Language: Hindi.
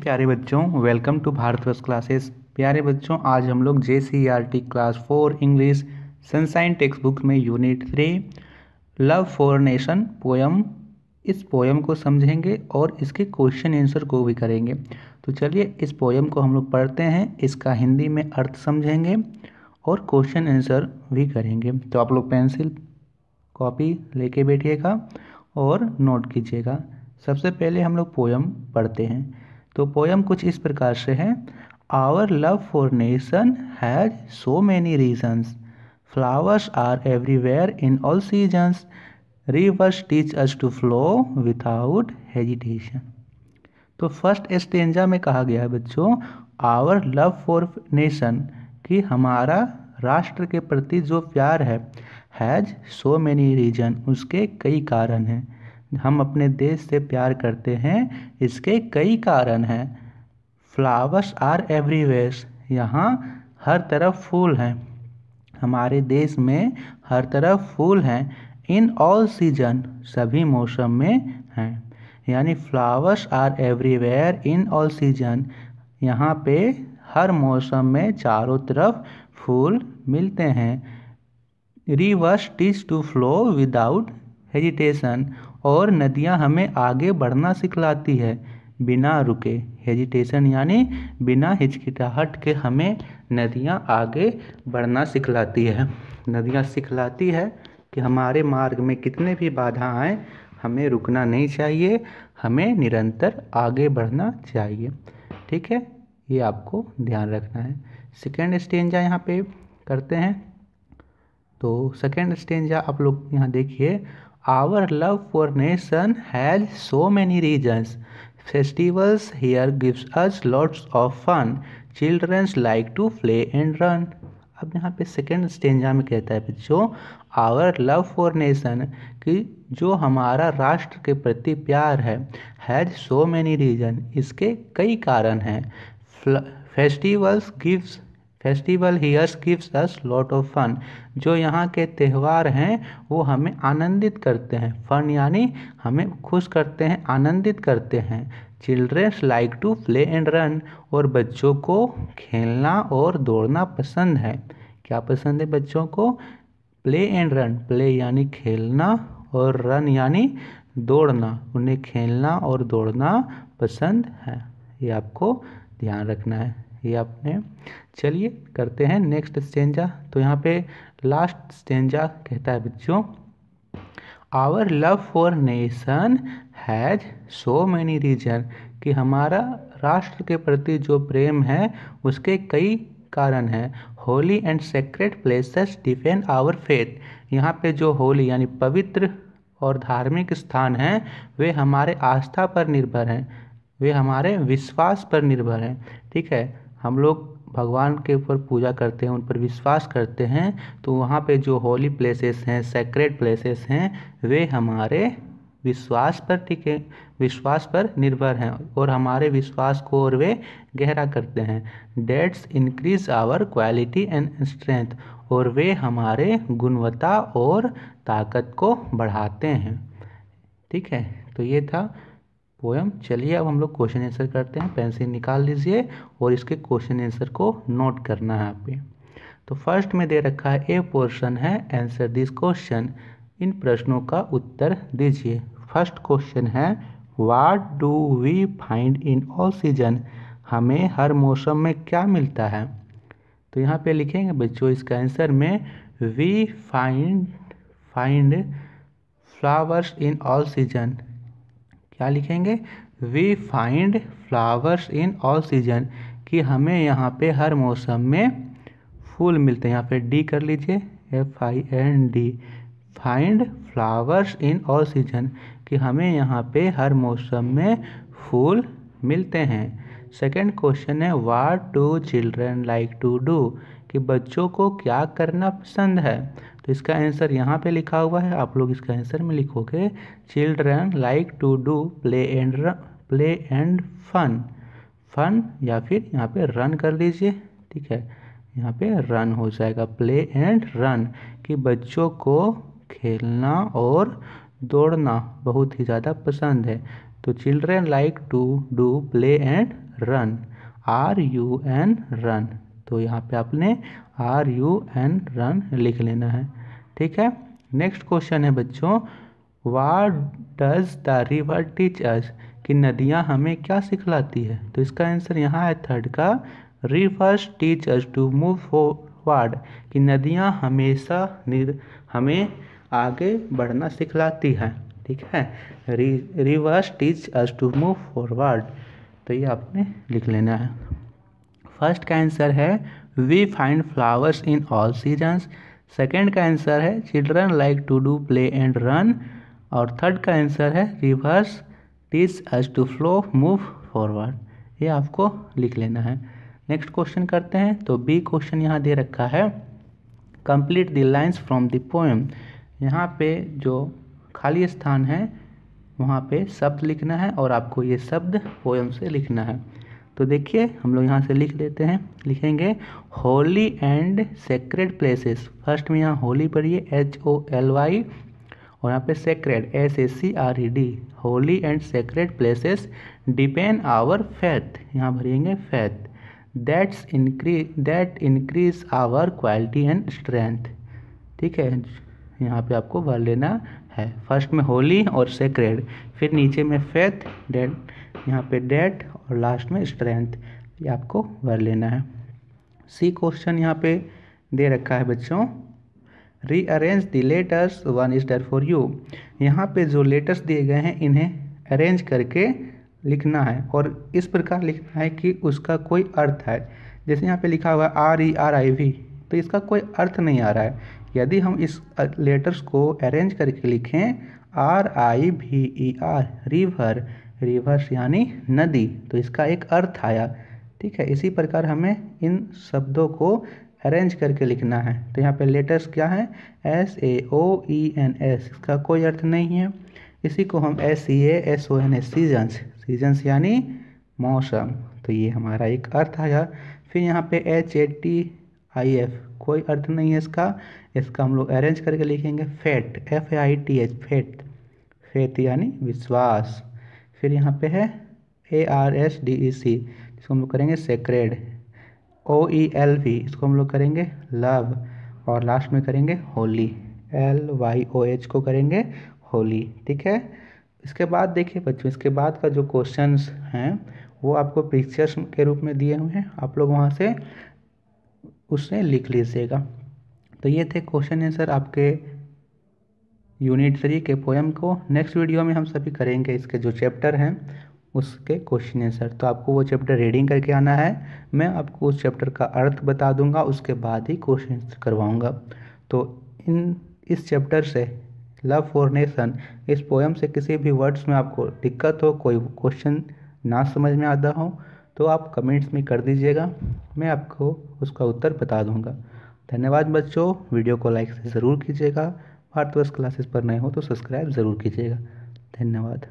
प्यारे बच्चों, वेलकम टू भारतवर्ष क्लासेस। प्यारे बच्चों, आज हम लोग JCERT class 4 English sunshine text book में unit 3 love for nation poem, इस पोयम को समझेंगे और इसके क्वेश्चन आंसर को भी करेंगे। तो चलिए इस पोयम को हम लोग पढ़ते हैं, इसका हिंदी में अर्थ समझेंगे और क्वेश्चन आंसर भी करेंगे। तो आप लोग पेंसिल कॉपी लेके बैठिएगा और नोट कीजिएगा। सबसे पहले हम लोग पोयम पढ़ते हैं। तो पोयम कुछ इस प्रकार से है। Our love for nation has so many reasons, flowers are everywhere in all seasons, rivers teach us to flow without hesitation. तो फर्स्ट स्टेंजा में कहा गया है बच्चों, आवर लव फॉर नेशन, कि हमारा राष्ट्र के प्रति जो प्यार है, हैज़ सो मैनी रीजन, उसके कई कारण हैं। हम अपने देश से प्यार करते हैं, इसके कई कारण हैं। फ्लावर्स आर एवरीवेयर, यहाँ हर तरफ फूल हैं, हमारे देश में हर तरफ फूल हैं। इन ऑल सीजन, सभी मौसम में हैं। यानी flowers are everywhere in all season, यहाँ पे हर मौसम में चारों तरफ फूल मिलते हैं। Rivers teach to flow without hesitation, और नदियाँ हमें आगे बढ़ना सिखलाती है बिना रुके। हेजिटेशन यानी बिना हिचकिचाहट के हमें नदियाँ आगे बढ़ना सिखलाती है। नदियाँ सिखलाती है कि हमारे मार्ग में कितने भी बाधा आए, हमें रुकना नहीं चाहिए, हमें निरंतर आगे बढ़ना चाहिए। ठीक है, ये आपको ध्यान रखना है। सेकेंड स्टेंजा यहाँ पे करते हैं। तो सेकेंड स्टेंजा आप लोग यहाँ देखिए। Our love for nation has so many reasons, festivals here gives us lots of fun, childrens like to play and run. अब यहाँ पे सेकेंड स्टेंजा में कहता है बच्चों, आवर लव फॉर नेशन, कि जो हमारा राष्ट्र के प्रति प्यार है, हैज़ सो मैनी रीजन, इसके कई कारण हैं। Festival here's gives us lot of fun, जो यहाँ के त्यौहार हैं वो हमें आनंदित करते हैं। फन यानी हमें खुश करते हैं, आनंदित करते हैं। Childrens like to play and run, और बच्चों को खेलना और दौड़ना पसंद है। क्या पसंद है बच्चों को? प्ले एंड रन, प्ले यानी खेलना और रन यानी दौड़ना, उन्हें खेलना और दौड़ना पसंद है। ये आपको ध्यान रखना है, ये आपने। चलिए करते हैं नेक्स्ट स्टेंजा। तो यहाँ पे लास्ट स्टेंजा कहता है बच्चों, our love for nation has so many reason, कि हमारा राष्ट्र के प्रति जो प्रेम है उसके कई कारण हैं। Holy and sacred places defend our faith, यहाँ पे जो होली यानी पवित्र और धार्मिक स्थान हैं, वे हमारे आस्था पर निर्भर हैं, वे हमारे विश्वास पर निर्भर हैं। ठीक है, हम लोग भगवान के ऊपर पूजा करते हैं, उन पर विश्वास करते हैं, तो वहाँ पे जो होली प्लेसेस हैं, सेक्रेड प्लेसेस हैं, वे हमारे विश्वास पर टिके, विश्वास पर निर्भर हैं और हमारे विश्वास को और वे गहरा करते हैं। Dates increase our quality and strength, और वे हमारे गुणवत्ता और ताकत को बढ़ाते हैं। ठीक है, तो ये था पोयम। चलिए अब हम लोग क्वेश्चन आंसर करते हैं। पेंसिल निकाल लीजिए और इसके क्वेश्चन आंसर को नोट करना है यहाँ पे। तो फर्स्ट में दे रखा है ए पोर्शन है, आंसर दिस क्वेश्चन, इन प्रश्नों का उत्तर दीजिए। फर्स्ट क्वेश्चन है, what do we find in all season, हमें हर मौसम में क्या मिलता है? तो यहाँ पे लिखेंगे बच्चों इसका आंसर में, we find flowers in all season. क्या लिखेंगे? We find flowers in all season, कि हमें यहाँ पे हर मौसम में फूल मिलते हैं। यहाँ पे डी कर लीजिए, FIND, find flowers in all season, कि हमें यहाँ पे हर मौसम में फूल मिलते हैं। सेकंड क्वेश्चन है, what do children like to do, कि बच्चों को क्या करना पसंद है? तो इसका आंसर यहाँ पे लिखा हुआ है, आप लोग इसका आंसर में लिखोगे, children like to do play and fun, या फिर यहाँ पे रन कर लीजिए। ठीक है, यहाँ पे रन हो जाएगा, प्ले एंड रन, कि बच्चों को खेलना और दौड़ना बहुत ही ज़्यादा पसंद है। तो children like to do play and run, RUN run. तो यहाँ पे आपने RUN रन लिख लेना है। ठीक है। नेक्स्ट क्वेश्चन है बच्चों, what does the river teach us, कि नदियाँ हमें क्या सिखलाती है। तो इसका आंसर यहाँ है थर्ड का, rivers teach us to move forward, कि नदियाँ हमेशा हमें आगे बढ़ना सिखलाती हैं। ठीक है, rivers teach us to move forward, तो ये आपने लिख लेना है। फर्स्ट का आंसर है we find flowers in all seasons. Second का आंसर है children like to do play and run. और थर्ड का आंसर है rivers teach us to flow move forward, ये आपको लिख लेना है। नेक्स्ट क्वेश्चन करते हैं। तो बी क्वेश्चन यहाँ दे रखा है, complete the lines from the poem. यहाँ पे जो खाली स्थान है वहाँ पे शब्द लिखना है और आपको ये शब्द पोएम से लिखना है। तो देखिए हम लोग यहाँ से लिख लेते हैं, लिखेंगे holy and sacred places. First में यहाँ होली पढ़िए HOLY और यहाँ पे sacred SACRED, holy and sacred places depend our faith, यहाँ भरिएंगे faith, that increase our quality and strength. ठीक है, यहाँ पे आपको भर लेना है। फर्स्ट में होली और सेक्रेड, फिर नीचे में फेथ, डेट, यहाँ पे डेट और लास्ट में स्ट्रेंथ, ये आपको भर लेना है। सी क्वेश्चन यहाँ पे दे रखा है बच्चों, rearrange the letters, one is there for you. यहाँ पे जो लेटर्स दिए गए हैं इन्हें अरेंज करके लिखना है और इस प्रकार लिखना है कि उसका कोई अर्थ है। जैसे यहाँ पे लिखा हुआ RERIV, तो इसका कोई अर्थ नहीं आ रहा है। यदि हम इस लेटर्स को अरेंज करके लिखें RIVER, रिवर, रिवर्स यानी नदी, तो इसका एक अर्थ आया। ठीक है, इसी प्रकार हमें इन शब्दों को अरेंज करके लिखना है। तो यहाँ पे लेटर्स क्या है, SAOENS, इसका कोई अर्थ नहीं है। इसी को हम SEASONS, सीजन्स, सीजन्स यानी मौसम, तो ये हमारा एक अर्थ आया। फिर यहाँ पे HATIF, कोई अर्थ नहीं है इसका, इसका हम लोग अरेंज करके लिखेंगे फेट, FAITH, फेट, फेथ यानी विश्वास। फिर यहाँ पे है ARSDEC, इसको हम लोग करेंगे सेक्रेड, OELV, इसको हम लोग करेंगे लव, और लास्ट में करेंगे होली, LYOH को करेंगे होली। ठीक है, इसके बाद देखिए बच्चों, इसके बाद का जो क्वेश्चंस हैं वो आपको पिक्चर्स के रूप में दिए हुए हैं, आप लोग वहाँ से उससे लिख लीजिएगा। तो ये थे क्वेश्चन आंसर आपके यूनिट 3 के पोएम को। नेक्स्ट वीडियो में हम सभी करेंगे इसके जो चैप्टर हैं उसके क्वेश्चन आंसर। तो आपको वो चैप्टर रीडिंग करके आना है, मैं आपको उस चैप्टर का अर्थ बता दूंगा, उसके बाद ही क्वेश्चन करवाऊंगा। तो इस चैप्टर से लव फॉर नेशन, इस पोएम से किसी भी वर्ड्स में आपको दिक्कत हो, कोई क्वेश्चन ना समझ में आता हो, तो आप कमेंट्स में कर दीजिएगा, मैं आपको उसका उत्तर बता दूंगा। धन्यवाद बच्चों, वीडियो को लाइक से ज़रूर कीजिएगा, भारतवर्ष क्लासेस पर नए हो तो सब्सक्राइब ज़रूर कीजिएगा। धन्यवाद।